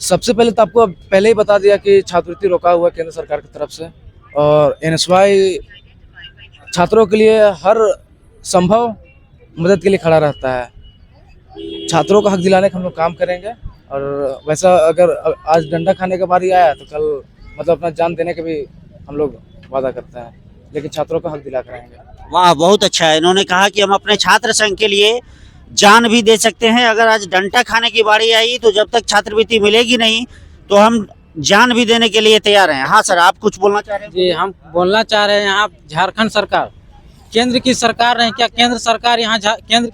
सबसे पहले तो आपको पहले ही बता दिया कि छात्रवृत्ति रोका हुआ है केंद्र सरकार की तरफ से, और एनएसवाई छात्रों के लिए हर संभव मदद के लिए खड़ा रहता है। छात्रों को हक दिलाने का हम लोग काम करेंगे, और वैसा अगर आज डंडा खाने का बारी आया तो कल मतलब अपना जान देने का भी हम लोग वादा करते हैं, लेकिन छात्रों को हक दिला कर रहेंगे। वाह, बहुत अच्छा है। इन्होंने कहा कि हम अपने छात्र संघ के लिए जान भी दे सकते हैं। अगर आज डंडा खाने की बारी आई तो जब तक छात्रवृत्ति मिलेगी नहीं तो हम जान भी देने के लिए तैयार हैं। हाँ सर, आप कुछ बोलना चाह रहे हैं? जी, हम बोलना चाह रहे हैं, यहाँ झारखंड सरकार केंद्र की सरकार नहीं, क्या केंद्र सरकार यहाँ केंद्र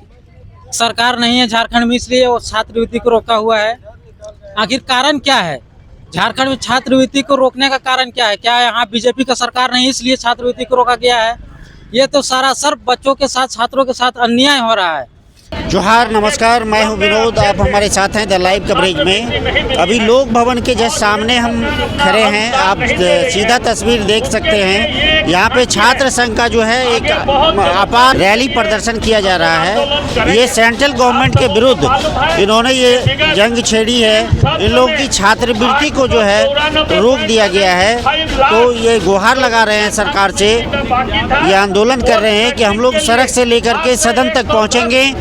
सरकार नहीं है झारखंड में, इसलिए वो छात्रवृत्ति को रोका हुआ है। आखिर कारण क्या है? झारखंड में छात्रवृत्ति को रोकने का कारण क्या है? क्या यहाँ बीजेपी का सरकार नहीं इसलिए छात्रवृत्ति को रोका गया है? ये तो सारा सर बच्चों के साथ, छात्रों के साथ अन्याय हो रहा है। जोहार, नमस्कार, मैं हूं विनोद। आप हमारे साथ हैं द लाइव कवरेज में। अभी लोक भवन के जस्ट सामने हम खड़े हैं। आप सीधा तस्वीर देख सकते हैं। यहाँ पे छात्र संघ का जो है एक अपार रैली प्रदर्शन किया जा रहा है। ये सेंट्रल गवर्नमेंट के विरुद्ध इन्होंने ये जंग छेड़ी है। इन लोगों की छात्रवृत्ति को जो है रोक दिया गया है, तो ये गुहार लगा रहे हैं सरकार से, ये आंदोलन कर रहे हैं कि हम लोग सड़क से लेकर के सदन तक पहुँचेंगे,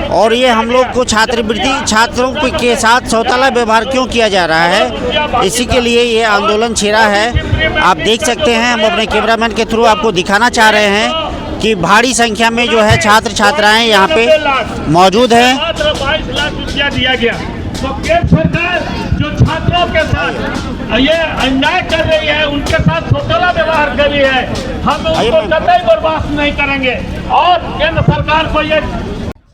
और ये हम लोग को छात्रवृत्ति छात्रों के साथ सौतेला व्यवहार क्यों किया जा रहा है, इसी के लिए ये आंदोलन छेड़ा है। आप देख सकते हैं, हम अपने कैमरामैन के थ्रू आपको दिखाना चाह रहे हैं कि भारी संख्या में जो है छात्र छात्राएं यहाँ पे मौजूद हैं। 22 लाख रुपया दिया गया, तो केंद्र सरकार जो छात्रों के साथ ये अन्याय कर रही है, उनके साथ सौतेला व्यवहार कर रही है, हम उनको कतई बर्दाश्त नहीं करेंगे। और केंद्र सरकार को ये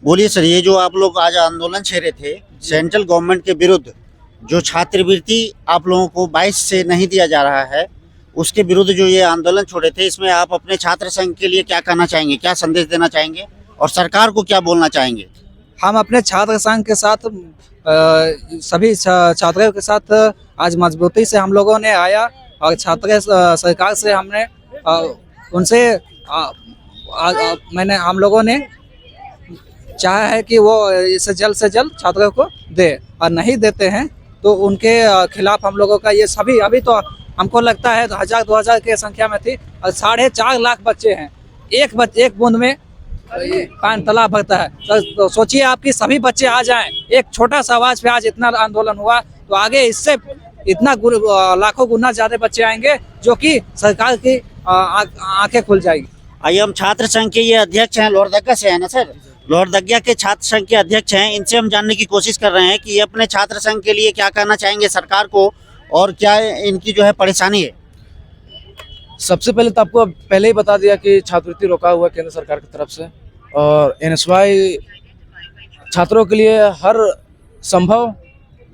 बोलिए सर, ये जो आप लोग आज आंदोलन छेड़े थे सेंट्रल गवर्नमेंट के विरुद्ध, जो छात्रवृत्ति आप लोगों को 22 से नहीं दिया जा रहा है, उसके विरुद्ध जो ये आंदोलन छोड़े थे, इसमें आप अपने छात्र संघ के लिए क्या कहना चाहेंगे, क्या संदेश देना चाहेंगे, और सरकार को क्या बोलना चाहेंगे? हम अपने छात्र संघ के साथ सभी छात्रों के साथ आज मजबूती से हम लोगों ने आया, और छात्र सरकार से हमने उनसे हम लोगों ने चाहा है कि वो इसे जल्द से जल्द छात्रों को दे, और नहीं देते हैं तो उनके खिलाफ हम लोगों का ये सभी, अभी तो हमको लगता है 1000-2000 की संख्या में थी, और 4.5 लाख बच्चे हैं। एक बूंद में पान तालाब भरता है, तो सोचिए आपकी सभी बच्चे आ जाएं, एक छोटा सा आवाज पे आज इतना आंदोलन हुआ, तो आगे इससे इतना लाखों गुना ज्यादा बच्चे आएंगे, जो कि सरकार की आंखें खुल जाएगी। आइए, हम छात्र संघ के ये अध्यक्ष हैं, लोहरदगा से है ना सर? लोहरदगा के छात्र संघ के अध्यक्ष हैं। इनसे हम जानने की कोशिश कर रहे हैं कि ये अपने छात्र संघ के लिए क्या कहना चाहेंगे सरकार को, और क्या इनकी जो है परेशानी है। सबसे पहले तो आपको पहले ही बता दिया कि छात्रवृत्ति रोका हुआ है केंद्र सरकार की तरफ से, और एनएसवाई छात्रों के लिए हर संभव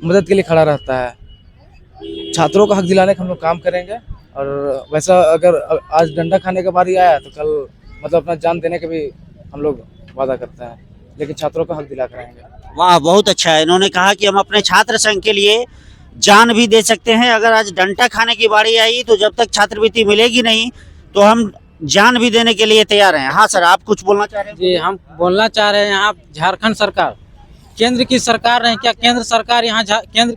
मदद के लिए खड़ा रहता है। छात्रों को हक दिलाने का हम लोग काम करेंगे, और वैसा अगर आज डंडा खाने का बारी आया तो कल मतलब अपना जान देने का भी हम लोग वादा करते हैं, लेकिन छात्रों को हक दिला कर रहेंगे। वाह, बहुत अच्छा है। इन्होंने कहा कि हम अपने छात्र संघ के लिए जान भी दे सकते हैं। अगर आज डंडा खाने की बारी आई तो जब तक छात्रवृत्ति मिलेगी नहीं तो हम जान भी देने के लिए तैयार हैं। हाँ सर, आप कुछ बोलना चाह रहे हैं? जी, हम बोलना चाह रहे हैं, यहाँ झारखंड सरकार केंद्र की सरकार नहीं, क्या केंद्र सरकार यहाँ केंद्र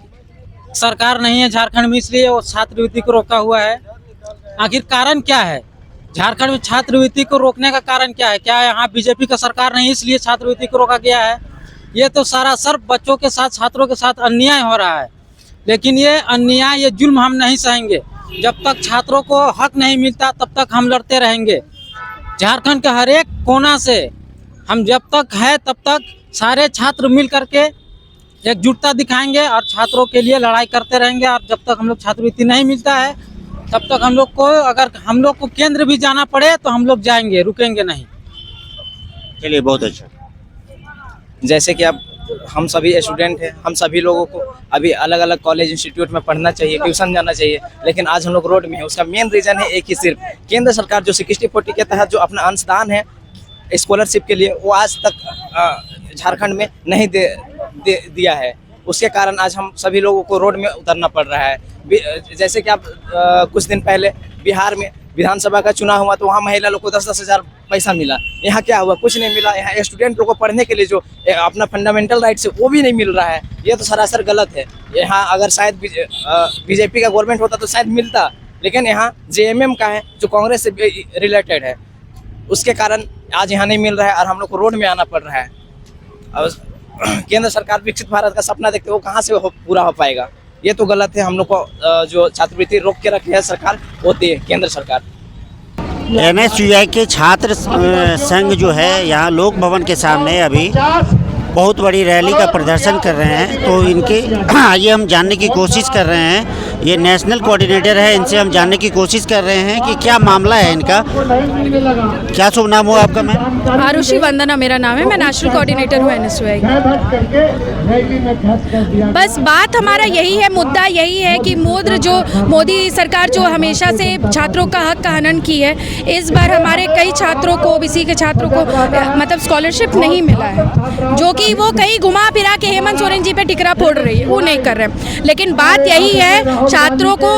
सरकार नहीं है झारखंड में, इसलिए वो छात्रवृत्ति को रोका हुआ है। आखिर कारण क्या है? झारखंड में छात्रवृत्ति को रोकने का कारण क्या है? क्या यहाँ बीजेपी का सरकार नहीं इसलिए छात्रवृत्ति को रोका गया है? ये तो सारा सर बच्चों के साथ, छात्रों के साथ अन्याय हो रहा है, लेकिन ये अन्याय, ये जुल्म हम नहीं सहेंगे। जब तक छात्रों को हक नहीं मिलता तब तक हम लड़ते रहेंगे। झारखंड के हर एक कोना से हम जब तक है तब तक सारे छात्र मिल करके एकजुटता दिखाएंगे और छात्रों के लिए लड़ाई करते रहेंगे। और जब तक हम लोग छात्रवृत्ति नहीं मिलता है तब तक हम लोग को, अगर हम लोग को केंद्र भी जाना पड़े तो हम लोग जाएंगे, रुकेंगे नहीं। चलिए, बहुत अच्छा। जैसे कि अब हम सभी स्टूडेंट हैं, हम सभी लोगों को अभी अलग अलग कॉलेज इंस्टीट्यूट में पढ़ना चाहिए, ट्यूशन जाना चाहिए, लेकिन आज हम लोग रोड में हैं। उसका मेन रीजन है एक ही, सिर्फ केंद्र सरकार जो 60-40 के तहत जो अपना अंशदान है स्कॉलरशिप के लिए, वो आज तक झारखंड में नहीं दिया है। उसके कारण आज हम सभी लोगों को रोड में उतरना पड़ रहा है। जैसे कि आप कुछ दिन पहले बिहार में विधानसभा का चुनाव हुआ तो वहाँ महिला लोग को 10-10 हज़ार पैसा मिला। यहाँ क्या हुआ? कुछ नहीं मिला। यहाँ स्टूडेंट लोग को पढ़ने के लिए जो अपना फंडामेंटल राइट्स है वो भी नहीं मिल रहा है। ये तो सरासर गलत है। यहाँ अगर शायद बीजेपी का गवर्नमेंट होता तो शायद मिलता, लेकिन यहाँ जेएमएम का है जो कांग्रेस से रिलेटेड है, उसके कारण आज यहाँ नहीं मिल रहा है और हम लोग को रोड में आना पड़ रहा है। और केंद्र सरकार विकसित भारत का सपना देखते वो कहाँ से पूरा हो पाएगा? ये तो गलत है। हम लोग को जो छात्रवृत्ति रोक के रखी है सरकार होती है केंद्र सरकार। NSUI के छात्र संघ जो है यहाँ लोक भवन के सामने अभी बहुत बड़ी रैली का प्रदर्शन कर रहे हैं। तो इनके आइए हम जानने की कोशिश कर रहे हैं। ये नेशनल कोऑर्डिनेटर है, इनसे हम जानने की कोशिश कर रहे हैं कि क्या मामला है इनका। क्या शुभ नाम हुआ आपका? मैम आरुषि वंदना मेरा नाम है, मैं नेशनल कोऑर्डिनेटर हूँ NSUI। बस बात हमारा यही है, मुद्दा यही है कि मोदी सरकार जो हमेशा से छात्रों का हक का हनन की है, इस बार हमारे कई छात्रों को, ओबीसी के छात्रों को मतलब स्कॉलरशिप नहीं मिला है, जो कि वो कहीं घुमा फिरा के हेमंत सोरेन जी पे टिकरा फोड़ रही है, वो नहीं कर रहे हैं। लेकिन बात यही है, छात्रों को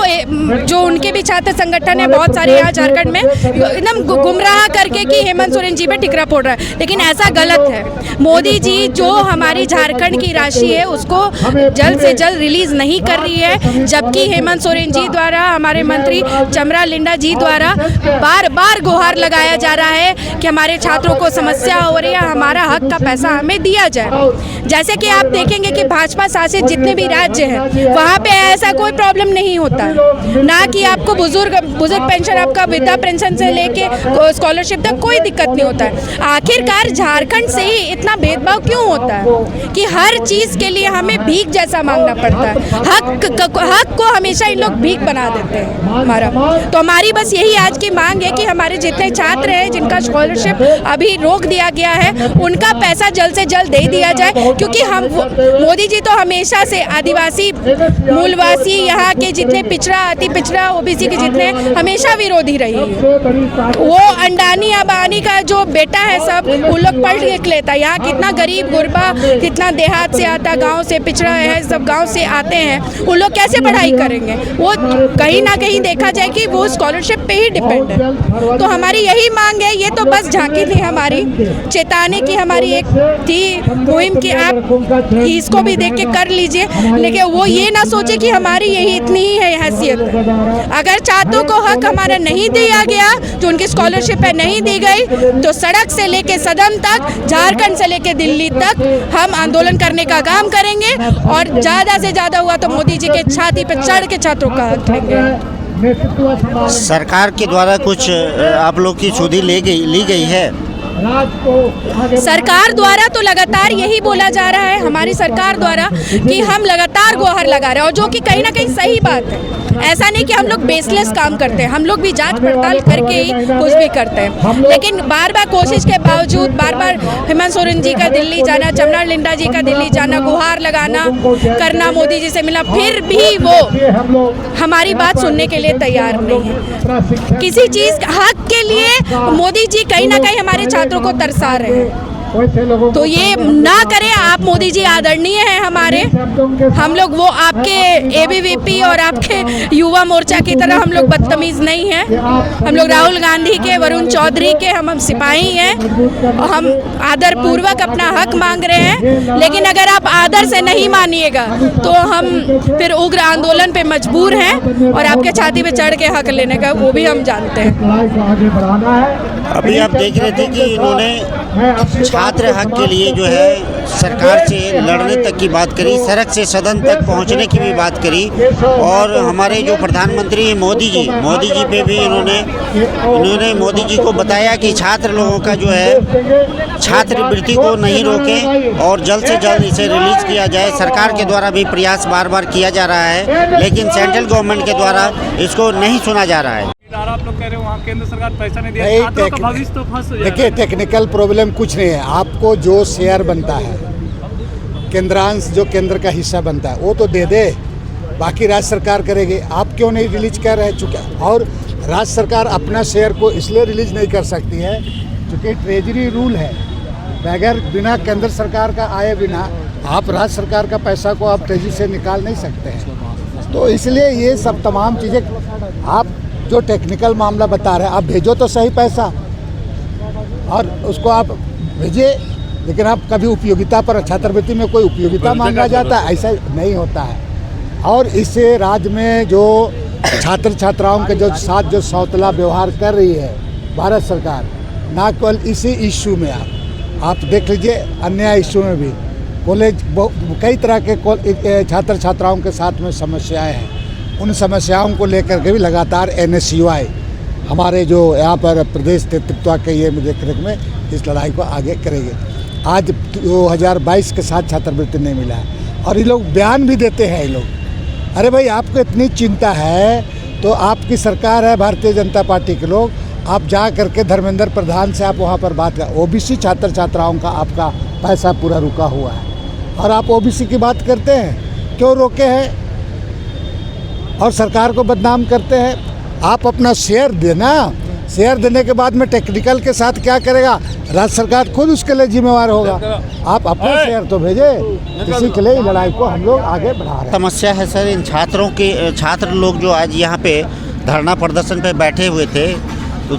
जो उनके भी छात्र संगठन है बहुत सारे यहाँ झारखंड में एकदम गुमराह करके कि हेमंत सोरेन जी पे टिकरा फोड़ रहा है, लेकिन ऐसा गलत है। मोदी जी जो हमारी झारखंड की राशि है उसको जल्द से जल्द रिलीज नहीं कर रही है, जबकि हेमंत सोरेन जी द्वारा, हमारे मंत्री चमरा लिंडा जी द्वारा बार बार गुहार लगाया जा रहा है कि हमारे छात्रों को समस्या हो रही है, हमारा हक का पैसा हमें दिया जाए। जैसे कि आप देखेंगे कि भाजपा शासित जितने भी राज्य हैं वहाँ पे ऐसा कोई प्रॉब्लम नहीं होता है, ना कि आपको बुजुर्ग पेंशन, आपका वृद्धा पेंशन से लेके स्कॉलरशिप तक कोई दिक्कत नहीं होता है। आखिरकार झारखंड से ही इतना भेदभाव क्यों होता है कि हर चीज़ के लिए हमें भीख जैसा मांगना पड़ता है? हक को हमेशा इन लोग भीख बना देते हैं हमारा। तो हमारी बस यही आज की मांग है कि हमारे जितने छात्र हैं जिनका स्कॉलरशिप अभी रोक दिया गया है, उनका पैसा जल्द से जल्द दे दिया जाए, क्योंकि हम मोदी जी तो हमेशा से आदिवासी मूलवासी, यहाँ के जितने पिछड़ा, अति पिछड़ा, ओबीसी के जितने, हमेशा विरोधी रही है। वो अंडानी अंबानी का जो बेटा है सब उन लोग पढ़ लिख लेता है। यहाँ कितना गरीब गुरबा, कितना देहात से आता, गांव से पिछड़ा है, सब गांव से आते हैं, उन लोग कैसे पढ़ाई करेंगे? वो कहीं ना कहीं देखा जाए कि वो स्कॉलरशिप पे ही डिपेंड है। तो हमारी यही मांग है, ये तो बस झांकी थी हमारी, चेताने की हमारी एक थी मुहिम की आप इसको भी देख के कर लीजिए, लेकिन वो ये ना सोचे कि हमारी यही इतनी ही है हैसियत। अगर छात्रों को हक हमारा नहीं दिया गया, जो उनकी स्कॉलरशिप है नहीं दी गई, तो सड़क से लेके सदन तक, झारखंड से लेके दिल्ली तक हम आंदोलन करने का काम करेंगे और ज़्यादा से ज़्यादा हुआ तो मोदी जी के छाती पर चढ़ के छात्रों का हक लेंगे। सरकार के द्वारा कुछ आप लोग की सुधि ली गई है? सरकार द्वारा तो लगातार यही बोला जा रहा है, हमारी सरकार द्वारा, कि हम लगातार गुहार लगा रहे हैं, और जो कि कहीं ना कहीं सही बात है। ऐसा नहीं कि हम लोग बेसलेस काम करते हैं, हम लोग भी जांच पड़ताल करके ही कुछ भी करते हैं, लेकिन बार बार कोशिश के बावजूद, बार बार हेमंत सोरेन जी का दिल्ली जाना, चमरा लिंडा जी का दिल्ली जाना, गुहार लगाना करना, मोदी जी से मिलना, फिर भी वो हमारी बात सुनने के लिए तैयार नहीं है। किसी चीज़ हक के लिए मोदी जी कहीं ना कहीं हमारे छात्रों को तरसा रहे हैं, तो ये ना करें आप। मोदी जी आदरणीय हैं हमारे, हम लोग वो आपके एबीवीपी और आपके युवा मोर्चा की तरह हम लोग बदतमीज नहीं हैं। हम लोग राहुल गांधी के, वरुण चौधरी के हम सिपाही हैं और हम आदर पूर्वक अपना हक मांग रहे हैं। लेकिन अगर आप आदर से नहीं मानिएगा तो हम फिर उग्र आंदोलन पे मजबूर हैं और आपके छाती पे चढ़ के हक लेने का वो भी हम जानते हैं। अभी आप देख रहे थे कि इन्होंने छात्र हक के लिए जो है सरकार से लड़ने तक की बात करी, सड़क से सदन तक पहुंचने की भी बात करी, और हमारे जो प्रधानमंत्री हैं मोदी जी पे भी इन्होंने मोदी जी को बताया कि छात्र लोगों का जो है छात्रवृत्ति को नहीं रोकें और जल्द से जल्द इसे रिलीज किया जाए। सरकार के द्वारा भी प्रयास बार बार किया जा रहा है, लेकिन सेंट्रल गवर्नमेंट के द्वारा इसको नहीं सुना जा रहा है। आप लोग कह रहे हो वहाँ केंद्र सरकार पैसा नहीं दिया, छात्रों का भविष्य तो फंस जाएगा। देखिए, टेक्निकल प्रॉब्लम कुछ नहीं है। आपको जो शेयर बनता है, केंद्रांश जो केंद्र का हिस्सा बनता है, वो तो दे दे, बाकी राज्य सरकार करेगी। आप क्यों नहीं रिलीज कर रहे चुके? और राज्य सरकार अपना शेयर को इसलिए रिलीज नहीं कर सकती है क्योंकि ट्रेजरी रूल है, बगैर बिना केंद्र सरकार का आए बिना आप राज्य सरकार का पैसा को आप ट्रेजरी से निकाल नहीं सकते हैं। तो इसलिए ये सब तमाम चीज़ें आप जो टेक्निकल मामला बता रहे हैं आप भेजो तो सही पैसा, और उसको आप भेजिए, लेकिन आप कभी उपयोगिता पर, छात्रवृत्ति में कोई उपयोगिता मांगा जाता है, ऐसा नहीं होता है। और इससे राज्य में जो छात्र छात्राओं के जो साथ जो सौतला व्यवहार कर रही है भारत सरकार, ना केवल इसी इश्यू में, आप देख लीजिए अन्य इश्यू में भी कॉलेज कई तरह के छात्र छात्राओं के साथ में समस्याएं हैं। उन समस्याओं को लेकर के भी लगातार NSUI हमारे जो यहाँ पर प्रदेश नेतृत्व के ये देखरेख में इस लड़ाई को आगे करेंगे। आज 2022 के साथ छात्रवृत्ति नहीं मिला है, और ये लोग बयान भी देते हैं। ये लोग, अरे भाई आपको इतनी चिंता है तो आपकी सरकार है भारतीय जनता पार्टी के लोग, आप जा करके धर्मेंद्र प्रधान से आप वहाँ पर बात कर, OBC छात्र छात्राओं का आपका पैसा पूरा रुका हुआ है और आप OBC की बात करते हैं, क्यों रोके हैं और सरकार को बदनाम करते हैं। आप अपना शेयर देना, शेयर देने के बाद में टेक्निकल के साथ क्या करेगा, राज्य सरकार खुद उसके लिए जिम्मेवार होगा। आप अपना शेयर तो भेजे, इसी के लिए लड़ाई को हम लोग आगे बढ़ा रहे हैं। समस्या है सर इन छात्र लोग जो आज यहाँ पे धरना प्रदर्शन पे बैठे हुए थे, तो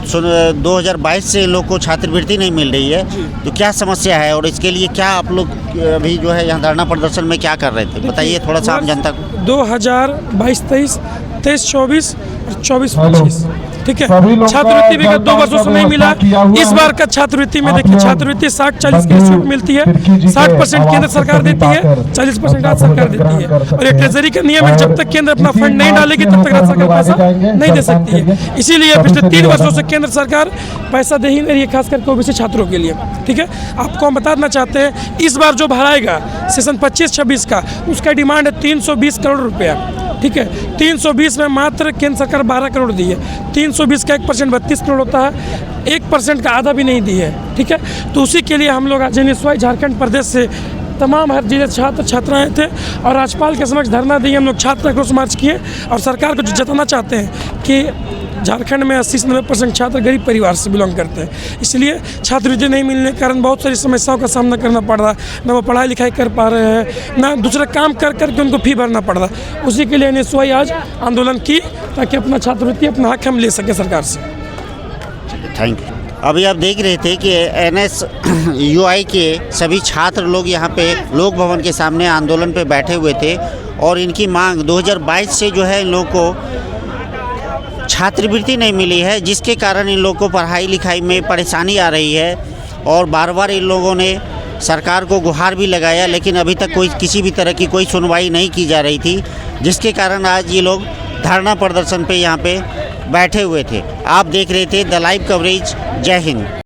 2022 से इन लोग को छात्रवृत्ति नहीं मिल रही है, तो क्या समस्या है और इसके लिए क्या आप लोग अभी जो है यहाँ धरना प्रदर्शन में क्या कर रहे थे, बताइए थोड़ा सा आम जनता को। 2022-23, 23-24 और 24-25, ठीक है। छात्रवृत्ति विगत 2 वर्षों से नहीं मिला। इस बार का छात्रवृत्ति में देखिए, छात्रवृत्ति 60-40 की रेशियो मिलती है। 60% केंद्र सरकार देती है, 40% राज्य सरकार देती है। और एक ट्रेजरी का नियम है, जब तक केंद्र अपना फंड नहीं डालेगी तब तक राज्य सरकार पैसा नहीं दे सकती है। इसीलिए पिछले 3 वर्षों से केंद्र सरकार पैसा दे ही नहीं रही है, खास करके OBC छात्रों के लिए, ठीक है। आपको हम बताना चाहते हैं, इस बार जो भराएगा सेशन 25-26 का, उसका डिमांड है 320 करोड़ रुपया, ठीक है। 320 में मात्र केंद्र सरकार 12 करोड़ दी है। 320 का 1% 32 करोड़ होता है, 1% का आधा भी नहीं दी है, ठीक है। तो उसी के लिए हम लोग आज NSY झारखंड प्रदेश से तमाम हर जिले छात्र छात्राएँ थे और राज्यपाल के समक्ष धरना दिए। हम लोग छात्र आक्रोश मार्च किए और सरकार को जो जताना चाहते हैं कि झारखंड में 80 से 90% छात्र गरीब परिवार से बिलोंग करते हैं, इसलिए छात्रवृत्ति नहीं मिलने के कारण बहुत सारी समस्याओं का सामना करना पड़ रहा है। ना वो पढ़ाई लिखाई कर पा रहे हैं, ना दूसरा काम कर करके उनको फी भरना पड़ रहा है। उसी के लिए NSY आज आंदोलन की, ताकि अपना छात्रवृत्ति, अपना हक हम ले सकें सरकार से। Thank you. अभी आप देख रहे थे कि NSUI के सभी छात्र लोग यहाँ पे लोक भवन के सामने आंदोलन पे बैठे हुए थे और इनकी मांग 2022 से जो है इन लोग को छात्रवृत्ति नहीं मिली है, जिसके कारण इन लोगों को पढ़ाई लिखाई में परेशानी आ रही है। और बार बार इन लोगों ने सरकार को गुहार भी लगाया, लेकिन अभी तक किसी भी तरह की कोई सुनवाई नहीं की जा रही थी, जिसके कारण आज ये लोग धरना प्रदर्शन पे यहाँ पे बैठे हुए थे। आप देख रहे थे द लाइव कवरेज। जय हिंद।